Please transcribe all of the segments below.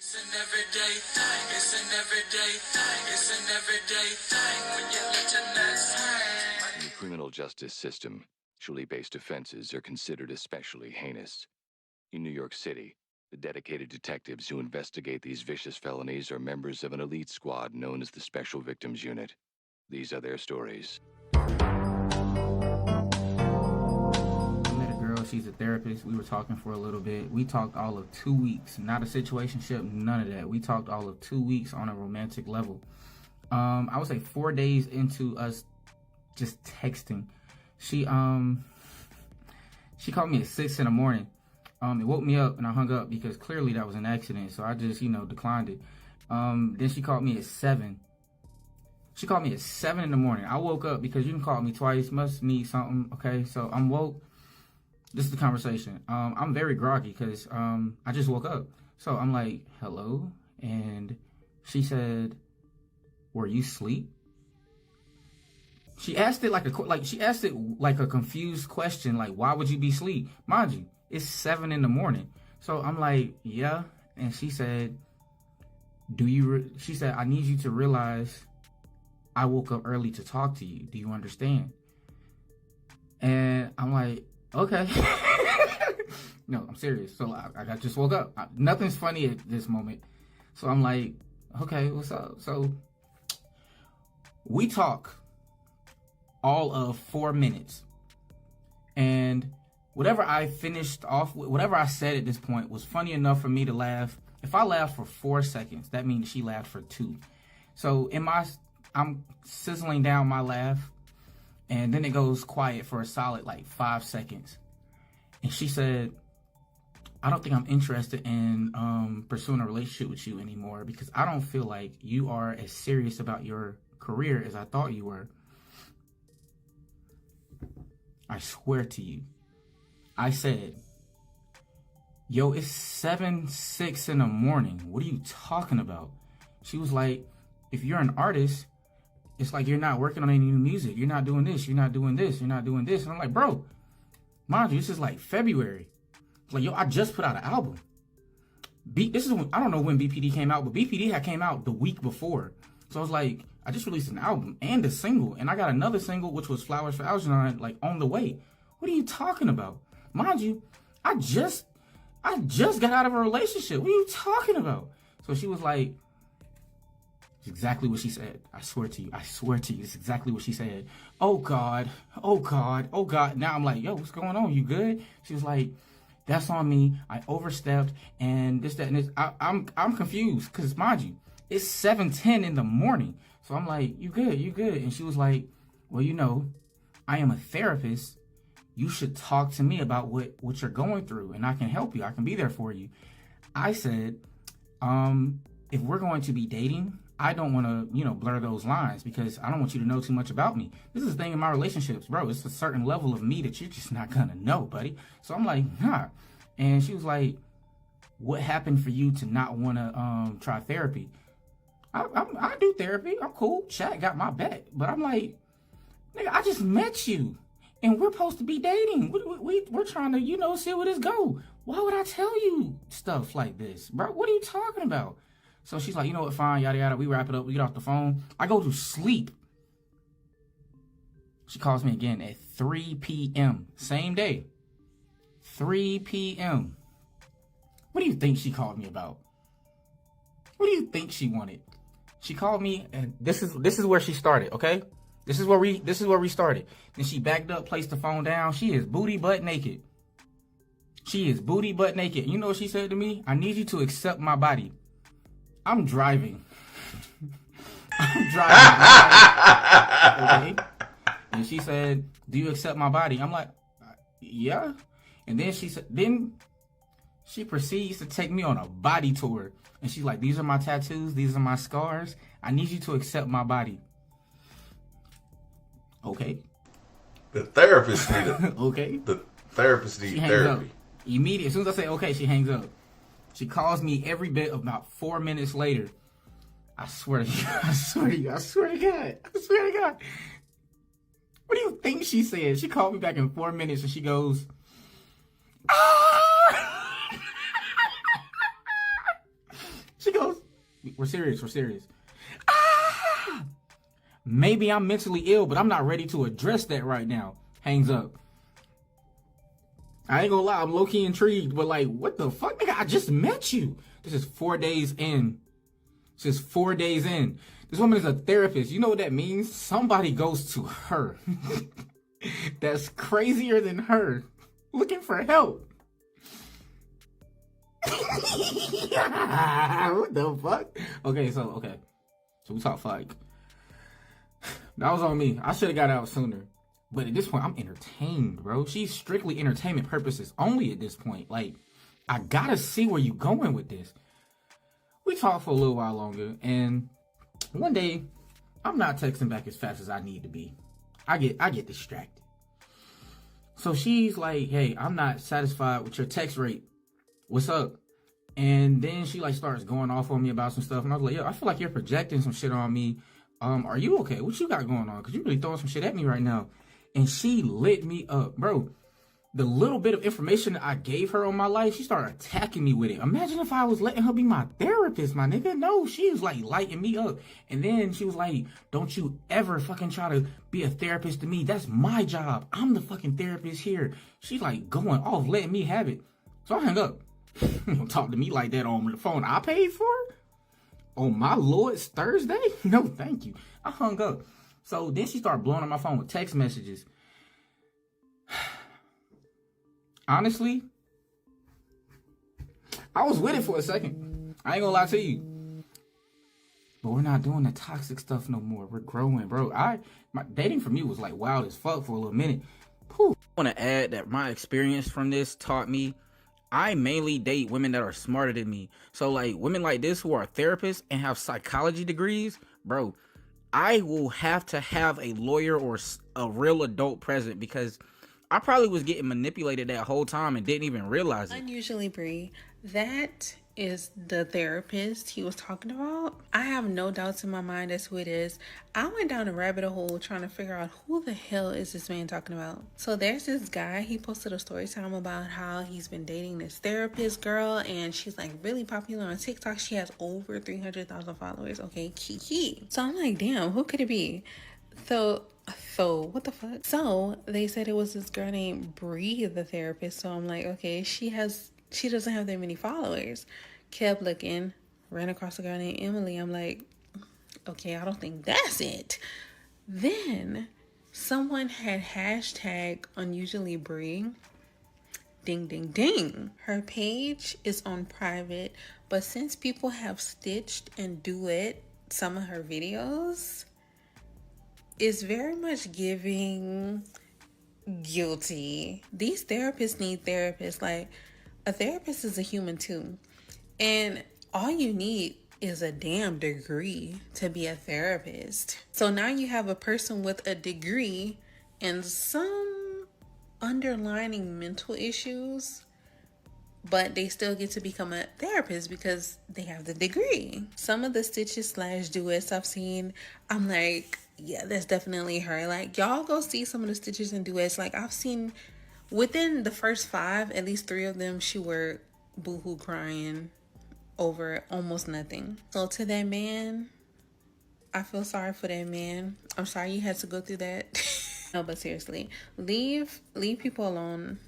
It's an everyday thing. It's an everyday thing. It's an everyday thing when you let your nuts hang. In the criminal justice system, sexually-based offenses are considered especially heinous. In New York City, the dedicated detectives who investigate these vicious felonies are members of an elite squad known as the Special Victims Unit. These are their stories. She's a therapist. We were talking for a little bit. We talked all of 2 weeks. Not a situationship, none of that. We talked all of 2 weeks on a romantic level. I would say 4 days into us just texting, she called me at 6 in the morning. It woke me up and I hung up because clearly that was an accident. So I just, declined it. Then she called me at 7. She called me at 7 in the morning. I woke up because you can call me twice. Must need something. Okay, so I'm woke. This is the conversation. I'm very groggy because I just woke up. So I'm like, hello? And she said, were you asleep? She asked it like a confused question, like, why would you be asleep? Mind you, it's 7 in the morning. So I'm like, yeah. And she said, she said, I need you to realize I woke up early to talk to you. Do you understand? And I'm like, okay. No, I'm serious. So I just woke up. Nothing's funny at this moment. So I'm like, okay, what's up? So we talk all of 4 minutes. And whatever I finished off with, whatever I said at this point was funny enough for me to laugh. If I laughed for 4 seconds, that means she laughed for 2. So I'm sizzling down my laugh. And then it goes quiet for a solid 5 seconds. And she said, I don't think I'm interested in pursuing a relationship with you anymore because I don't feel like you are as serious about your career as I thought you were. I swear to you. I said, yo, it's 7:06 in the morning. What are you talking about? She was like, if you're an artist, it's like you're not working on any new music. You're not doing this. You're not doing this. You're not doing this. And I'm like, bro, mind you, this is February. It's like, yo, I just put out an album. This is when, I don't know when BPD came out, but BPD had came out the week before. So I was like, I just released an album and a single. And I got another single, which was Flowers for Algernon, on the way. What are you talking about? Mind you, I just got out of a relationship. What are you talking about? So she was like, it's exactly what she said. I swear to you. I swear to you. It's exactly what she said. Oh, God. Oh, God. Oh, God. Now I'm like, yo, what's going on? You good? She was like, that's on me. I overstepped and this, that, and this. I'm confused because, mind you, it's 7:10 in the morning. So I'm like, you good? You good? And she was like, well, I am a therapist. You should talk to me about what you're going through and I can help you. I can be there for you. I said, if we're going to be dating, I don't want to, blur those lines because I don't want you to know too much about me. This is the thing in my relationships, bro. It's a certain level of me that you're just not going to know, buddy. So I'm like, nah. And she was like, what happened for you to not want to try therapy? I do therapy. I'm cool. Chat got my back. But I'm like, nigga, I just met you. And we're supposed to be dating. We're trying to, see where this go. Why would I tell you stuff like this, bro? What are you talking about? So she's like, you know what, fine, yada, yada. We wrap it up. We get off the phone. I go to sleep. She calls me again at 3 p.m. Same day. 3 p.m. What do you think she called me about? What do you think she wanted? She called me, and this is where she started, okay? This is where we started. Then she backed up, placed the phone down. She is booty butt naked. She is booty butt naked. You know what she said to me? I need you to accept my body. I'm driving. I'm driving. Okay. And she said, do you accept my body? I'm like, yeah. And then she proceeds to take me on a body tour. And she's like, these are my tattoos. These are my scars. I need you to accept my body. Okay. The therapist need it. Okay. The therapist need therapy. Immediately, as soon as I say okay, she hangs up. She calls me every bit about 4 minutes later. I swear to you, I swear to you, I swear to God, I swear to God. What do you think she said? She called me back in 4 minutes and she goes, ah! She goes, we're serious. Ah! Maybe I'm mentally ill, but I'm not ready to address that right now. Hangs up. I ain't gonna lie, I'm low-key intrigued, but like, what the fuck, nigga? I just met you. This is 4 days in. This woman is a therapist. You know what that means? Somebody goes to her. That's crazier than her. Looking for help. What the fuck? Okay. So we talk like, that was on me. I should have got out sooner. But at this point, I'm entertained, bro. She's strictly entertainment purposes only at this point. Like, I gotta see where you going with this. We talked for a little while longer, and one day, I'm not texting back as fast as I need to be. I get distracted. So she's like, hey, I'm not satisfied with your text rate. What's up? And then she like starts going off on me about some stuff. And I was like, yo, I feel like you're projecting some shit on me. Are you okay? What you got going on? Because you really throwing some shit at me right now. And she lit me up, bro. The little bit of information that I gave her on my life, she started attacking me with it. Imagine if I was letting her be my therapist, my nigga. No, she was like lighting me up. And then she was like, don't you ever fucking try to be a therapist to me. That's my job. I'm the fucking therapist here. She's like going off, letting me have it. So I hung up. Don't talk to me like that on the phone I paid for? On my Lord's Thursday? No, thank you. I hung up. So then she started blowing on my phone with text messages. Honestly, I was with it for a second. I ain't gonna lie to you. But we're not doing the toxic stuff no more. We're growing, bro. My dating for me was like wild as fuck for a little minute. Whew. I want to add that my experience from this taught me I mainly date women that are smarter than me. So like women like this who are therapists and have psychology degrees, bro, I will have to have a lawyer or a real adult present because I probably was getting manipulated that whole time and didn't even realize it. Unusually, Bree, that is the therapist he was talking about. I have no doubts in my mind as who it is. I went down a rabbit hole trying to figure out who the hell is this man talking about. So there's this guy, he posted a story time about how he's been dating this therapist girl and she's like really popular on TikTok. She has over 300,000 followers. Okay, kiki. So I'm like, damn, who could it be? So what the fuck? So they said it was this girl named Bree, the therapist. So I'm like, okay, she doesn't have that many followers. Kept looking, ran across a girl named Emily. I'm like, okay, I don't think that's it. Then someone had hashtag unusually Bree. Ding, ding, ding. Her page is on private, but since people have stitched and duet some of her videos, it's very much giving guilty. These therapists need therapists. Like, a therapist is a human too. And all you need is a damn degree to be a therapist. So now you have a person with a degree and some underlying mental issues, but they still get to become a therapist because they have the degree. Some of the stitches / duets I've seen, I'm like, yeah, that's definitely her. Like, y'all go see some of the stitches and duets. Like, I've seen within the first 5, at least 3 of them, she were boohoo crying over almost nothing. So to that man, I feel sorry for that man. I'm sorry you had to go through that. No, but seriously, leave people alone.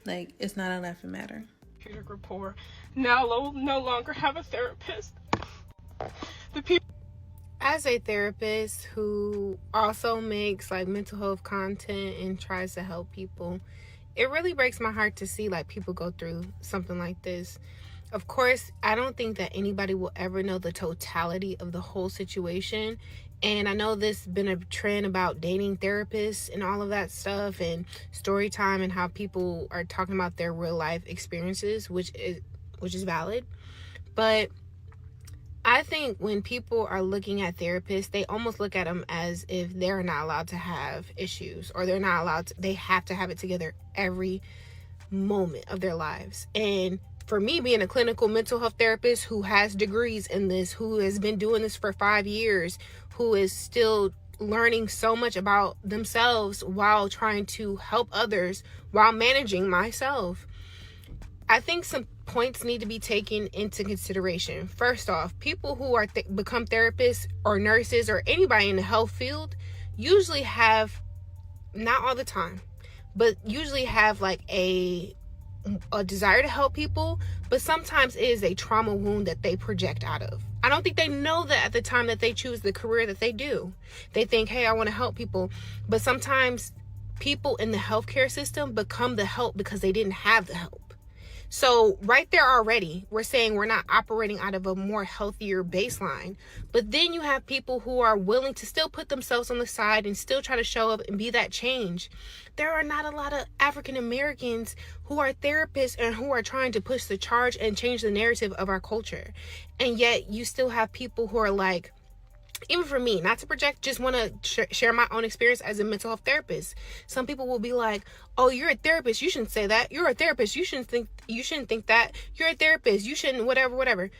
Like, it's not a laughing matter. Rapport now no longer have a therapist. The people. As a therapist who also makes like mental health content and tries to help people, it really breaks my heart to see like people go through something like this. Of course, I don't think that anybody will ever know the totality of the whole situation. And I know this has been a trend about dating therapists and all of that stuff and story time and how people are talking about their real life experiences, which is valid. But I think when people are looking at therapists, they almost look at them as if they're not allowed to have issues or they're not allowed to, they have to have it together every moment of their lives. And for me, being a clinical mental health therapist who has degrees in this, who has been doing this for 5 years, who is still learning so much about themselves while trying to help others, while managing myself, I think some points need to be taken into consideration. First off, people who are become therapists or nurses or anybody in the health field usually have, not all the time, but usually have like a desire to help people, but sometimes it is a trauma wound that they project out of. I don't think they know that at the time that they choose the career that they do. They think, hey, I want to help people. But sometimes people in the healthcare system become the help because they didn't have the help. So right there already, we're saying we're not operating out of a more healthier baseline. But then you have people who are willing to still put themselves on the side and still try to show up and be that change. There are not a lot of African Americans who are therapists and who are trying to push the charge and change the narrative of our culture. And yet you still have people who are like, even for me, not to project, just want to share my own experience as a mental health therapist. Some people will be like, oh, you're a therapist, you shouldn't say that. You're a therapist, you shouldn't think that. You're a therapist, you shouldn't whatever.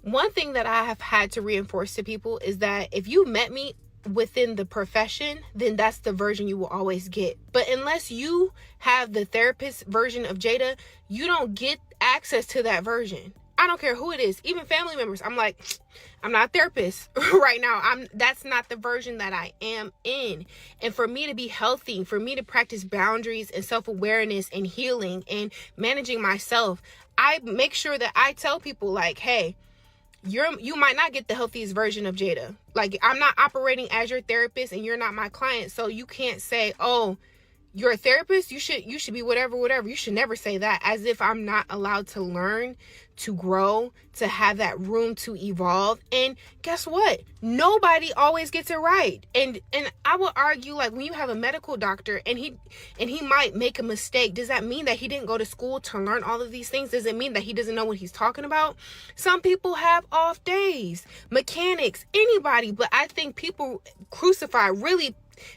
One thing that I have had to reinforce to people is that if you met me within the profession, then that's the version you will always get. But unless you have the therapist version of Jada, you don't get access to that version. I don't care who it is, even family members. I'm like, I'm not a therapist right now. That's not the version that I am in. And for me to be healthy, for me to practice boundaries and self-awareness and healing and managing myself, I make sure that I tell people like, hey, you might not get the healthiest version of Jada. Like, I'm not operating as your therapist and you're not my client. So you can't say, oh, you're a therapist, you should be whatever. You should never say that, as if I'm not allowed to learn, to grow, to have that room to evolve. And guess what? Nobody always gets it right. And I would argue, like, when you have a medical doctor and he might make a mistake, does that mean that he didn't go to school to learn all of these things? Does it mean that he doesn't know what he's talking about? Some people have off days, mechanics, anybody. But I think people crucify really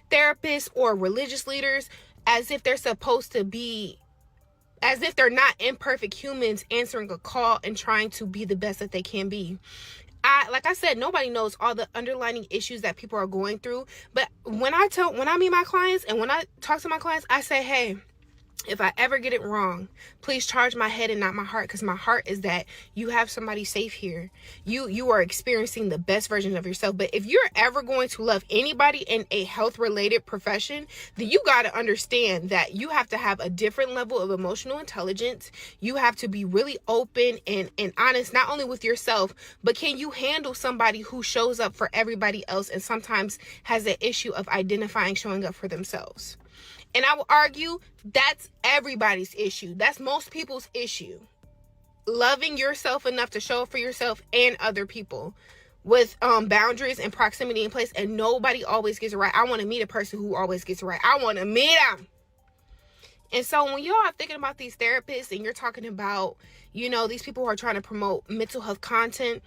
therapists or religious leaders as if they're supposed to be, as if they're not imperfect humans answering a call and trying to be the best that they can be. Like I said, nobody knows all the underlying issues that people are going through. But when I meet my clients and when I talk to my clients, I say, hey, if I ever get it wrong, please charge my head and not my heart, because my heart is that you have somebody safe here. You are experiencing the best version of yourself. But if you're ever going to love anybody in a health-related profession, then you got to understand that you have to have a different level of emotional intelligence. You have to be really open and honest, not only with yourself, but can you handle somebody who shows up for everybody else and sometimes has the issue of identifying showing up for themselves? And I will argue that's everybody's issue. That's most people's issue. Loving yourself enough to show up for yourself and other people with boundaries and proximity in place. And nobody always gets it right. I want to meet a person who always gets it right. I want to meet them. And so when y'all are thinking about these therapists and you're talking about, these people who are trying to promote mental health content,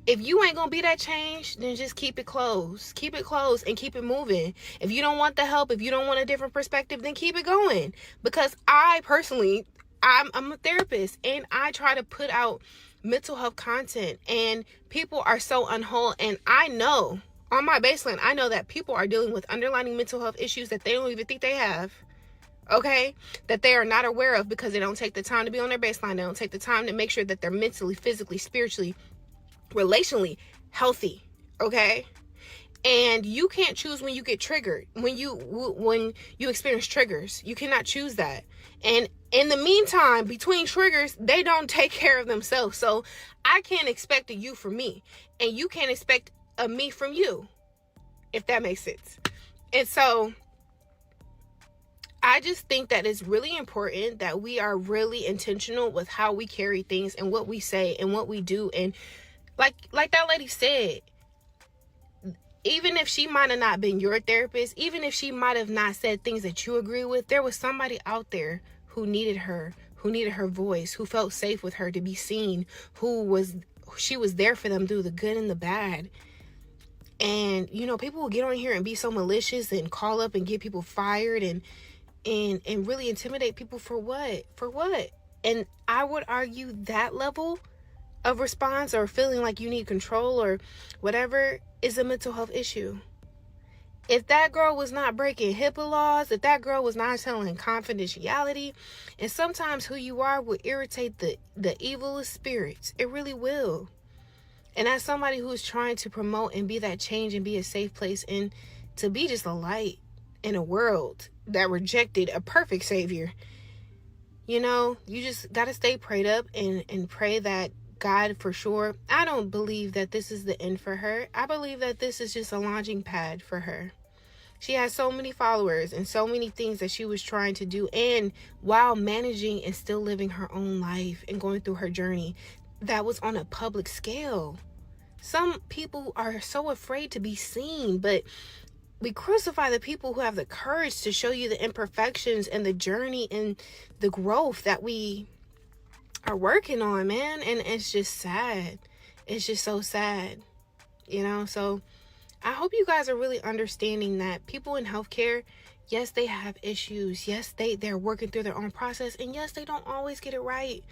if you ain't gonna be that change, then just keep it closed. Keep it closed and keep it moving. If you don't want the help, if you don't want a different perspective, then keep it going. Because I personally, I'm a therapist and I try to put out mental health content, and people are so unwhole. And I know, on my baseline, I know that people are dealing with underlying mental health issues that they don't even think they have. Okay? That they are not aware of because they don't take the time to be on their baseline. They don't take the time to make sure that they're mentally, physically, spiritually, relationally healthy. Okay? And you can't choose when you get triggered, when you experience triggers. You cannot choose that. And in the meantime, between triggers, they don't take care of themselves. So I can't expect a you from me, and you can't expect a me from you, if that makes sense. And so I just think that it's really important that we are really intentional with how we carry things and what we say and what we do. And like that lady said, even if she might have not been your therapist, even if she might have not said things that you agree with, there was somebody out there who needed her voice, who felt safe with her to be seen, she was there for them through the good and the bad. And, people will get on here and be so malicious and call up and get people fired and really intimidate people for what? For what? And I would argue that level of response or feeling like you need control or whatever is a mental health issue. If that girl was not breaking HIPAA laws, if that girl was not telling confidentiality, and sometimes who you are will irritate the evilest spirits. It really will. And as somebody who's trying to promote and be that change and be a safe place and to be just a light in a world that rejected a perfect savior, you know, you just got to stay prayed up and pray that God, for sure. I don't believe that this is the end for her. I believe that this is just a launching pad for her. She has so many followers and so many things that she was trying to do, and while managing and still living her own life and going through her journey that was on a public scale. Some people are so afraid to be seen, but we crucify the people who have the courage to show you the imperfections and the journey and the growth that we are working on, man. And it's just sad. It's just so sad, you know? So I hope you guys are really understanding that people in healthcare, yes, they have issues. Yes, they're working through their own process. And yes, they don't always get it right.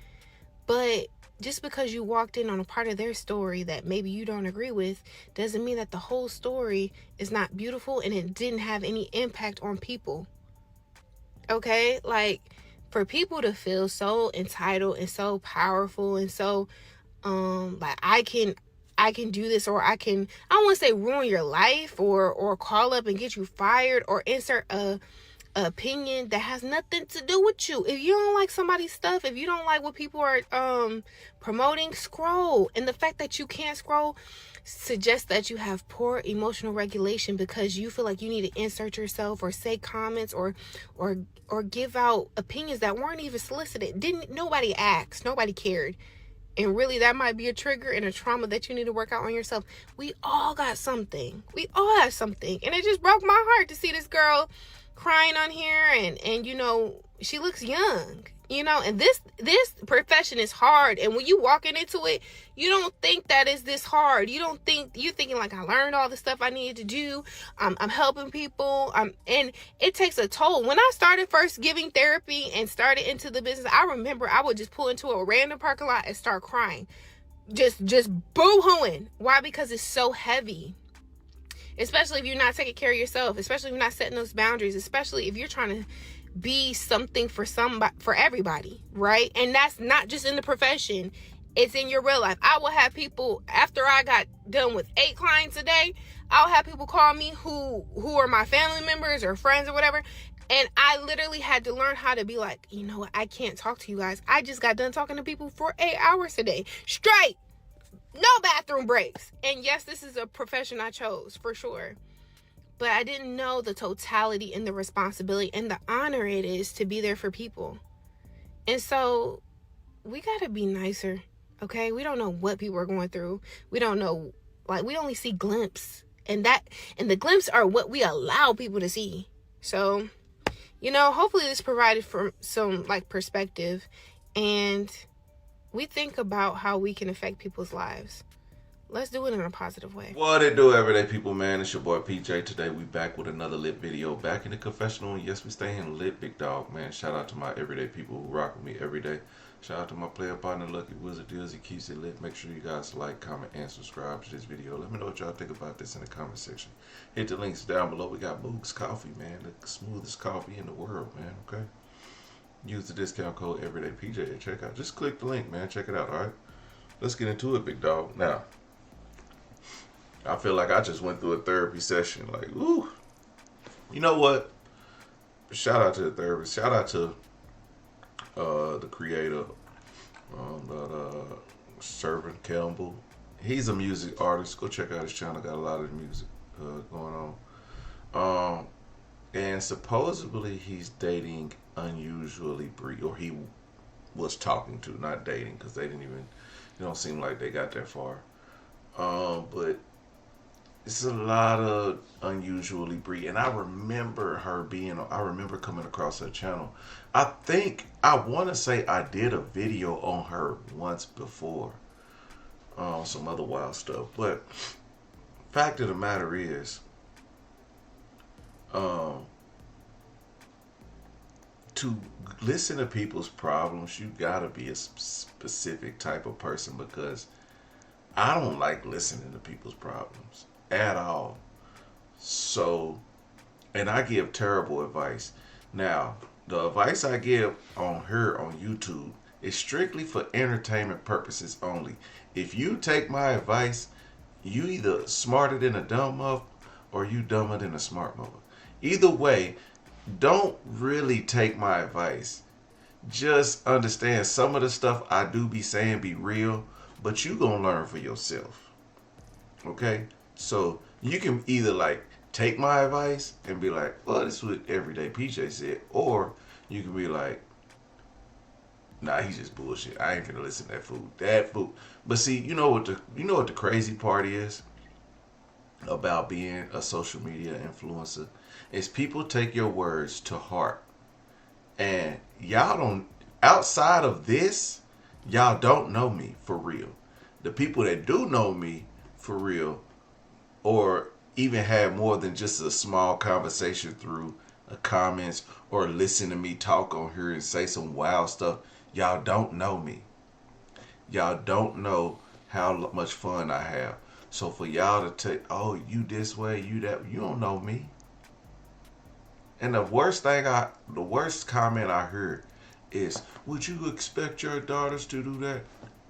But just because you walked in on a part of their story that maybe you don't agree with doesn't mean that the whole story is not beautiful and it didn't have any impact on people. Okay? Like, for people to feel so entitled and so powerful and so like I can do this, or I don't want to say ruin your life or call up and get you fired or insert a opinion that has nothing to do with you. If you don't like somebody's stuff, if you don't like what people are promoting, scroll. And the fact that you can't scroll suggests that you have poor emotional regulation because you feel like you need to insert yourself or say comments or give out opinions that weren't even solicited. Nobody asked, nobody cared. And really, that might be a trigger and a trauma that you need to work out on yourself. We all got something. We all have something. And it just broke my heart to see this girl crying on here. And you know, she looks young. You know, and this profession is hard. And when you walking into it, you don't think that is this hard. You're thinking like, I learned all the stuff I needed to do. I'm helping people. And it takes a toll. When I started first giving therapy and started into the business, I remember I would just pull into a random parking lot and start crying. Just boo-hooing. Why? Because it's so heavy. Especially if you're not taking care of yourself. Especially if you're not setting those boundaries. Especially if you're trying to be something for everybody, right? And that's not just in the profession, it's in your real life. I will have people, after I got done with 8 clients a day, I'll have people call me who are my family members or friends or whatever, and I literally had to learn how to be like, you know what, I can't talk to you guys. I just got done talking to people for 8 hours a day straight, no bathroom breaks. And yes, this is a profession I chose for sure. But I didn't know the totality and the responsibility and the honor it is to be there for people. And so we got to be nicer, okay? We don't know what people are going through. We don't know, like, we only see glimpses. And the glimpses are what we allow people to see. So, you know, hopefully this provided for some, like, perspective. And we think about how we can affect people's lives. Let's do it in a positive way. What it do, everyday people, man? It's your boy PJ. Today we back with another lit video. Back in the confessional, and yes, we staying lit, big dog, man. Shout out to my everyday people who rock with me every day. Shout out to my player partner, Lucky Wizard Deals. He keeps it lit. Make sure you guys like, comment, and subscribe to this video. Let me know what y'all think about this in the comment section. Hit the links down below. We got Boog's Coffee, man. The smoothest coffee in the world, man, okay? Use the discount code everydaypj at checkout. Just click the link, man. Check it out, all right? Let's get into it, big dog. Now, I feel like I just went through a therapy session. Like, ooh. You know what? Shout out to the therapist. Shout out to the creator, Servant Campbell. He's a music artist. Go check out his channel. Got a lot of music going on. And supposedly he's dating unusually Bree, or he was talking to, not dating, because they don't seem like they got that far. But it's a lot of unusually Bree, and I remember coming across her channel. I want to say I did a video on her once before, some other wild stuff. But fact of the matter is, to listen to people's problems, you gotta be a specific type of person, because I don't like listening to people's problems at all. So, and I give terrible advice. Now, the advice I give on her on YouTube is strictly for entertainment purposes only. If you take my advice, you either smarter than a dumb mother or you dumber than a smart mother. Either way, don't really take my advice. Just understand some of the stuff I do be saying be real, but you gonna learn for yourself. Okay? So you can either like take my advice and be like, well, this is what everyday PJ said, or you can be like, nah, he's just bullshit. I ain't gonna listen to that fool. That fool. But see, you know what the crazy part is about being a social media influencer is people take your words to heart. And y'all don't, outside of this, y'all don't know me for real. The people that do know me for real, or even had more than just a small conversation through comments or listen to me talk on here and say some wild stuff, y'all don't know me. Y'all don't know how much fun I have. So for y'all to take, oh, you this way, you that, you don't know me. And the worst comment I heard is, would you expect your daughters to do that?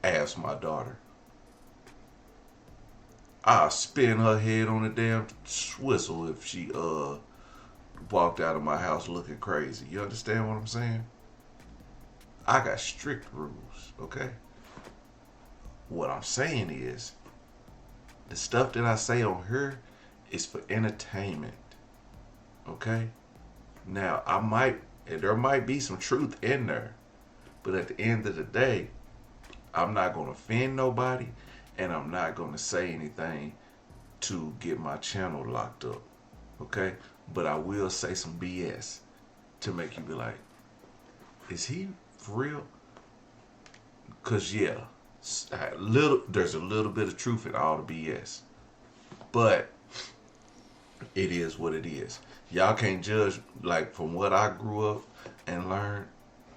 Ask my daughter. I'll spin her head on a damn swizzle if she walked out of my house looking crazy. You understand what I'm saying? I got strict rules, okay? What I'm saying is, the stuff that I say on her is for entertainment, okay? Now, there might be some truth in there, but at the end of the day, I'm not going to offend nobody, and I'm not going to say anything to get my channel locked up, okay? But I will say some BS to make you be like, is he for real? Because, yeah, there's a little bit of truth in all the BS. But it is what it is. Y'all can't judge, like, from what I grew up and learned,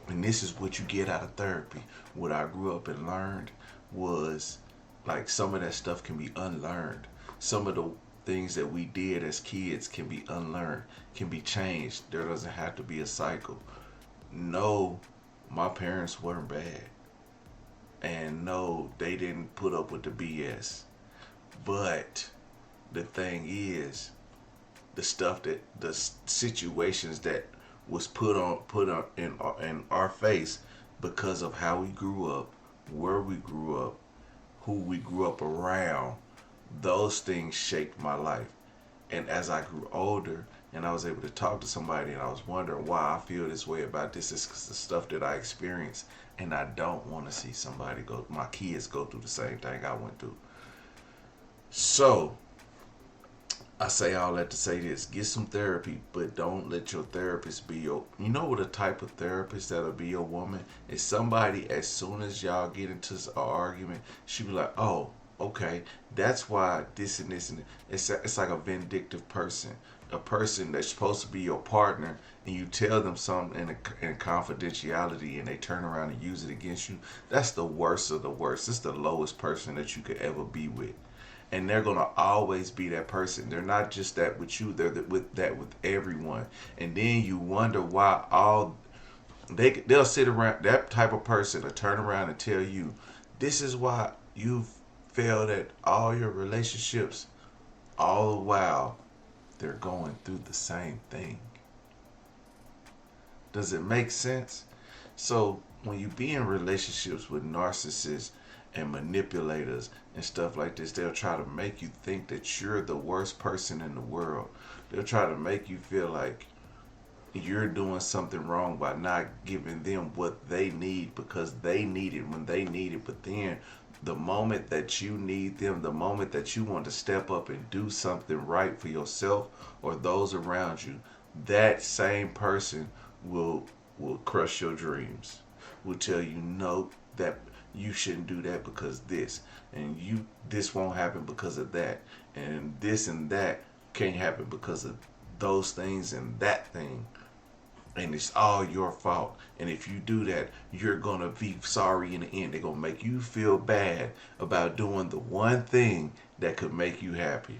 and this is what you get out of therapy. What I grew up and learned was, like, some of that stuff can be unlearned. Some of the things that we did as kids can be unlearned, can be changed. There doesn't have to be a cycle. No, my parents weren't bad. And no, they didn't put up with the BS. But the thing is, the situations that was put on in our face because of how we grew up, where we grew up, who we grew up around, those things shaped my life. And as I grew older and I was able to talk to somebody and I was wondering why I feel this way about this, is because the stuff that I experienced, and I don't want to see my kids go through the same thing I went through. So I say all that to say this: get some therapy, but don't let your therapist be you know what a type of therapist that'll be your woman is? Somebody, as soon as y'all get into an argument, she be like, oh, okay, that's why this and this and that. It's like a vindictive person, a person that's supposed to be your partner, and you tell them something in confidentiality, and they turn around and use it against you. That's the worst of the worst. It's the lowest person that you could ever be with. And they're gonna always be that person. They're not just that with you. They're with everyone. And then you wonder why they'll sit around. That type of person will turn around and tell you, this is why you've failed at all your relationships. All the while, they're going through the same thing. Does it make sense? So when you be in relationships with narcissists and manipulators and stuff like this, they'll try to make you think that you're the worst person in the world. They'll try to make you feel like you're doing something wrong by not giving them what they need because they need it when they need it. But then the moment that you need them, the moment that you want to step up and do something right for yourself or those around you, that same person will crush your dreams, will tell you no, that you shouldn't do that because this, and this won't happen because of that, and this and that can't happen because of those things and that thing, and it's all your fault. And if you do that, you're gonna be sorry in the end. They're gonna make you feel bad about doing the one thing that could make you happy.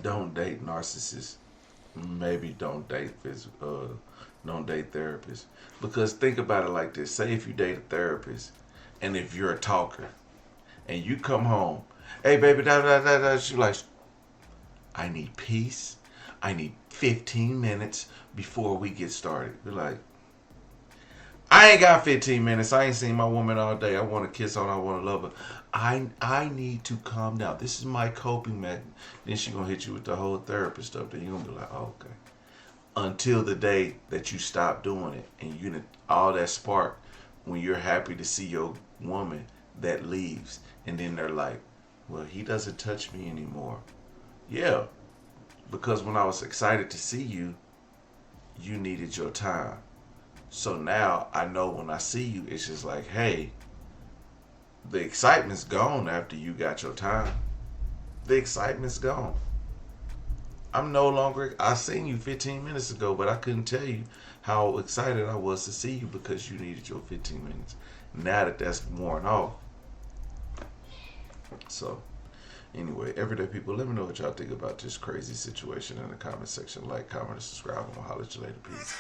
don't date narcissists. Maybe don't date therapists. Because think about it like this. Say if you date a therapist and if you're a talker and you come home, hey baby, da da da da, she's like, I need peace. I need 15 minutes before we get started. You're like, I ain't got 15 minutes. I ain't seen my woman all day. I want to kiss her. I want to love her. I need to calm down. This is my coping mechanism. Then she gonna hit you with the whole therapist stuff. Then you gonna be like, oh, okay. Until the day that you stop doing it, and all that spark when you're happy to see your woman that leaves, and then they're like, well, he doesn't touch me anymore. Yeah, because when I was excited to see you, you needed your time. So now I know when I see you, it's just like, hey, the excitement's gone after you got your time. The excitement's gone. I seen you 15 minutes ago, but I couldn't tell you how excited I was to see you because you needed your 15 minutes. Now that that's worn off. So, anyway, everyday people, let me know what y'all think about this crazy situation in the comment section. Like, comment, and subscribe. I'm gonna holler at you later. Peace.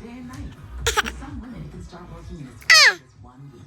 Day and night. For some women, can start working in as fast as 1 week.